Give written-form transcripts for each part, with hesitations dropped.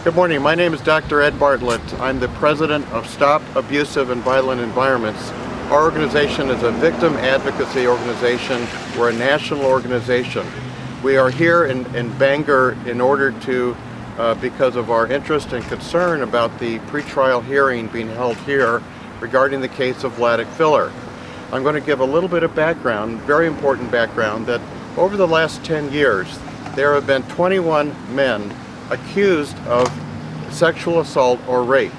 Good morning. My name is Dr. Ed Bartlett. I'm the president of Stop Abusive and Violent Environments. Our organization is a victim advocacy organization. We're a national organization. We are here in Bangor in order to, because of our interest and concern about the pretrial hearing being held here regarding the case of Vladek Filler. I'm going to give a little bit of background, very important background, that over the last 10 years there have been 21 men accused of sexual assault or rape.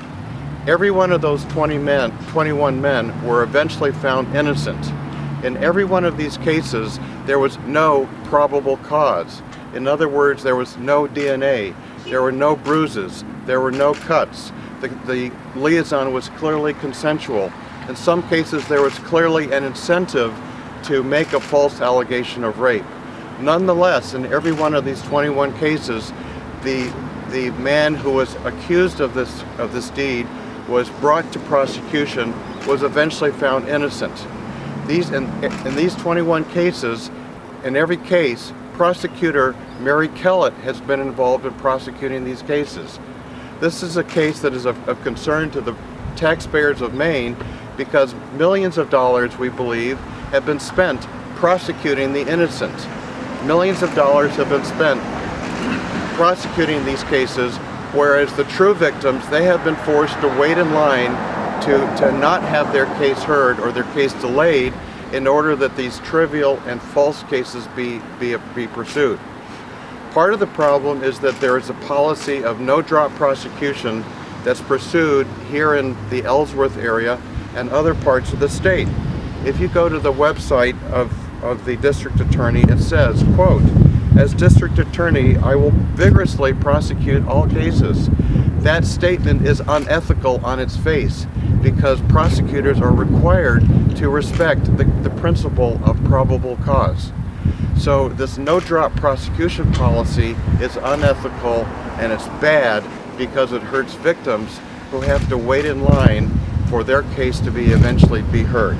Every one of those 21 men were eventually found innocent. In every one of these cases, there was no probable cause. In other words, there was no DNA, there were no bruises, there were no cuts. The liaison was clearly consensual. In some cases, there was clearly an incentive to make a false allegation of rape. Nonetheless, in every one of these 21 cases, the man who was accused of this deed was brought to prosecution, was eventually found innocent. In these 21 cases, in every case, prosecutor Mary Kellet has been involved in prosecuting these cases. This is a case that is of concern to the taxpayers of Maine because millions of dollars, we believe, have been spent prosecuting the innocent. Millions of dollars have been spent prosecuting these cases, whereas the true victims, they have been forced to wait in line to not have their case heard or their case delayed in order that these trivial and false cases be pursued. Part of the problem is that there is a policy of no-drop prosecution that's pursued here in the Ellsworth area and other parts of the state. If you go to the website of the district attorney, it says, quote, "As district attorney, I will vigorously prosecute all cases." That statement is unethical on its face because prosecutors are required to respect the principle of probable cause. So this no-drop prosecution policy is unethical and it's bad because it hurts victims who have to wait in line for their case to eventually be heard.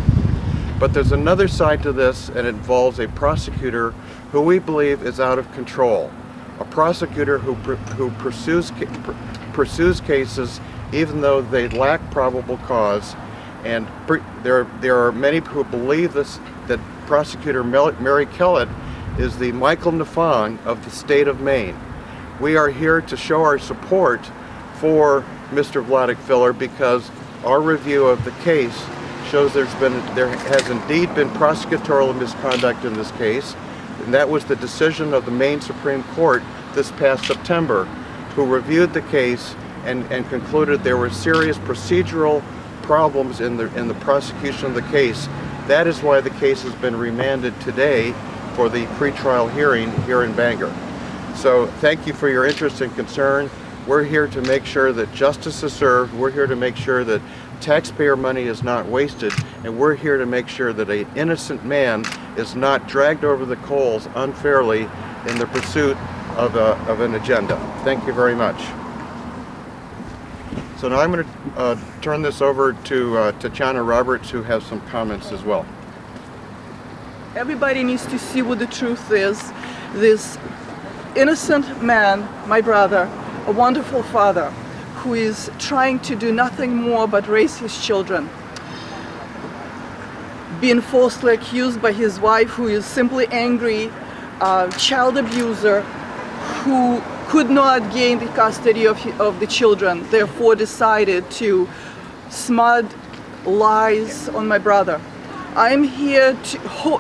But there's another side to this, and it involves a prosecutor who we believe is out of control. A prosecutor who pursues cases even though they lack probable cause, and there are many who believe that prosecutor Mary Kellet is the Michael Nafong of the state of Maine. We are here to show our support for Mr. Vladek Filler because our review of the case shows there has indeed been prosecutorial misconduct in this case, and that was the decision of the Maine Supreme Court this past September, who reviewed the case and concluded there were serious procedural problems in the prosecution of the case. That is why the case has been remanded today for the pretrial hearing here in Bangor. So thank you for your interest and concern. We're here to make sure that justice is served. We're here to make sure that taxpayer money is not wasted, and we're here to make sure that an innocent man is not dragged over the coals unfairly in the pursuit of an agenda. Thank you very much. So now I'm going to turn this over to Tatiana Roberts, who has some comments as well. Everybody needs to see what the truth is. This innocent man, my brother, a wonderful father, who is trying to do nothing more but raise his children, being falsely accused by his wife, who is simply angry, child abuser, who could not gain the custody of the children, therefore decided to smud lies on my brother. I'm here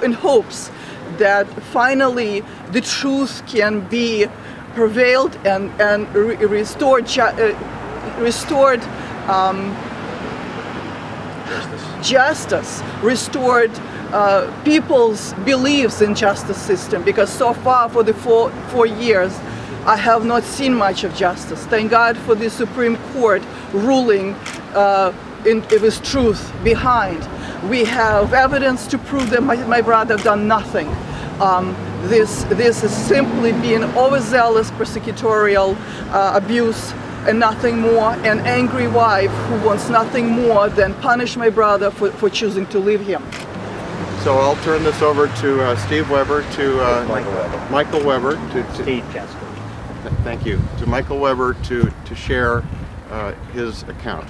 in hopes that finally the truth can be prevailed and restored justice, restored people's beliefs in justice system, because so far for the four years I have not seen much of justice. Thank God for the Supreme Court ruling with truth behind. We have evidence to prove that my brother done nothing. This is simply being overzealous prosecutorial abuse and nothing more, an angry wife who wants nothing more than punish my brother for choosing to leave him. So I'll turn this over to Steve Weber, to Michael Weber, to Steve Casco. Thank you. To Michael Weber to share his account.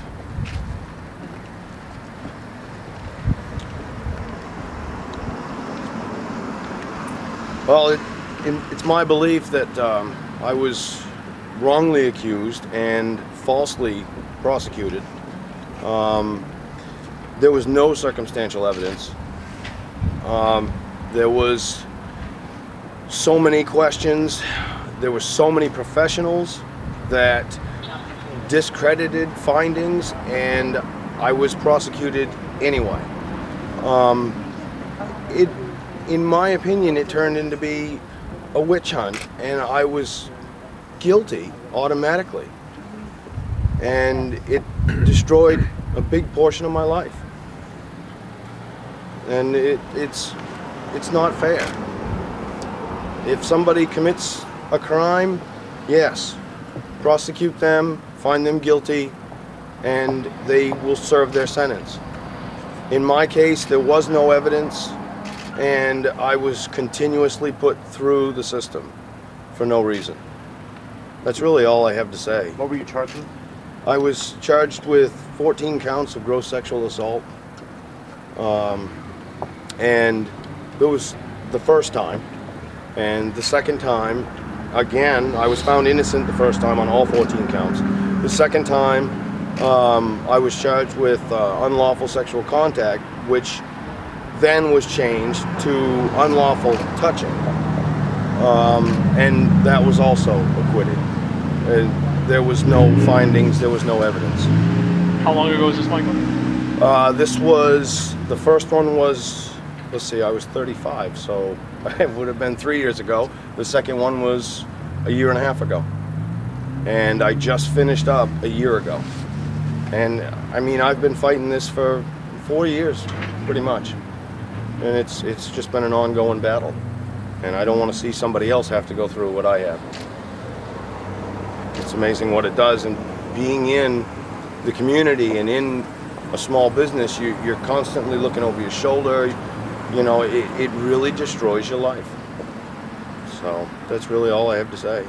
Well, it's my belief that I was wrongly accused and falsely prosecuted. There was no circumstantial evidence. There was so many questions. There were so many professionals that discredited findings, and I was prosecuted anyway. In my opinion, it turned into be a witch hunt, and I was guilty automatically. And it destroyed a big portion of my life. And it's not fair. If somebody commits a crime, yes, prosecute them, find them guilty, and they will serve their sentence. In my case, there was no evidence, and I was continuously put through the system for no reason. That's really all I have to say. What were you charged with? I was charged with 14 counts of gross sexual assault. And it was the first time. And the second time, again, I was found innocent the first time on all 14 counts. The second time, I was charged with unlawful sexual contact, which then was changed to unlawful touching. And that was also acquitted. There was no findings, there was no evidence. How long ago was this, Michael? This was, the first one was, let's see, I was 35, so it would have been 3 years ago. The second one was a year and a half ago. And I just finished up a year ago. And I mean, I've been fighting this for 4 years, pretty much. And it's just been an ongoing battle. And I don't want to see somebody else have to go through what I have. It's amazing what it does. And being in the community and in a small business, you're constantly looking over your shoulder. You know, it really destroys your life. So that's really all I have to say.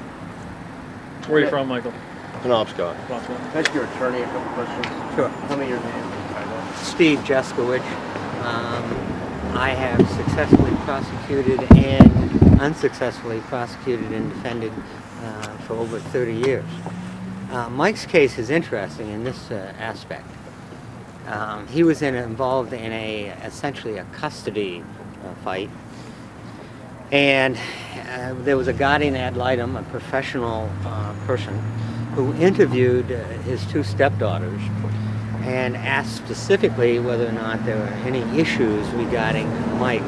Where are you from, Michael? Penobscot. Can I ask your attorney a couple questions? Sure. Tell me your name and title. Steve Jeskowicz. I have successfully prosecuted and unsuccessfully prosecuted and defended for over 30 years. Mike's case is interesting in this aspect. He was involved in essentially a custody fight, and there was a guardian ad litem, a professional person, who interviewed his two stepdaughters and asked specifically whether or not there were any issues regarding Mike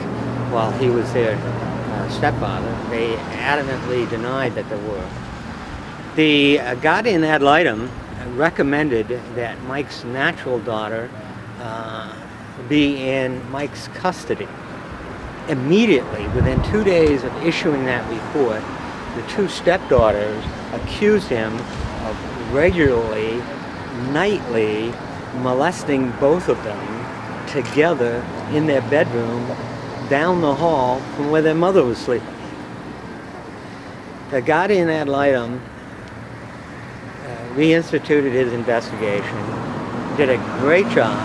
while he was their stepfather. They adamantly denied that there were. The guardian ad litem recommended that Mike's natural daughter be in Mike's custody. Immediately, within 2 days of issuing that report, the two stepdaughters accused him of regularly, nightly molesting both of them together in their bedroom down the hall from where their mother was sleeping. The guardian ad litem reinstituted his investigation, did a great job,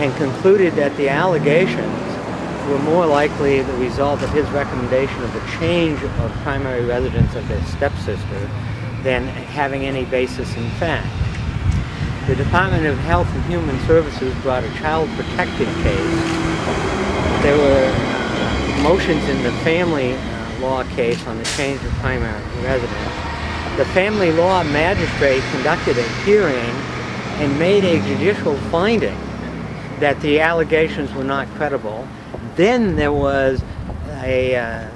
and concluded that the allegations were more likely the result of his recommendation of the change of primary residence of their stepsister than having any basis in fact. The Department of Health and Human Services brought a child protective case. There were motions in the family law case on the change of primary residence. The family law magistrate conducted a hearing and made a judicial finding that the allegations were not credible. Then there was a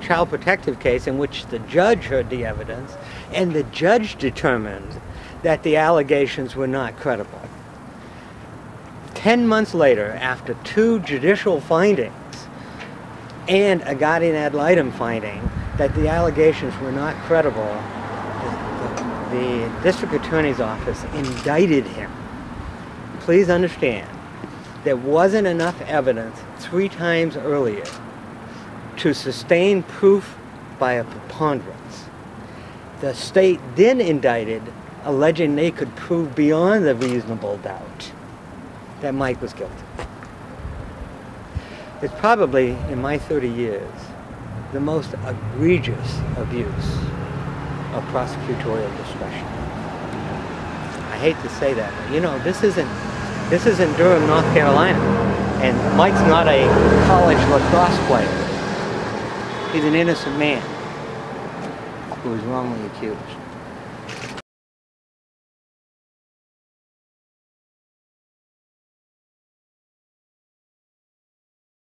child protective case in which the judge heard the evidence, and the judge determined that the allegations were not credible. 10 months later, after two judicial findings and a guardian ad litem finding that the allegations were not credible, the district attorney's office indicted him. Please understand, there wasn't enough evidence 3 times earlier to sustain proof by a preponderance. The state then indicted, alleging they could prove beyond a reasonable doubt that Mike was guilty. It's probably, in my 30 years, the most egregious abuse of prosecutorial discretion. I hate to say that, but you know, this isn't Durham, North Carolina, and Mike's not a college lacrosse player. He's an innocent man who was wrongly accused.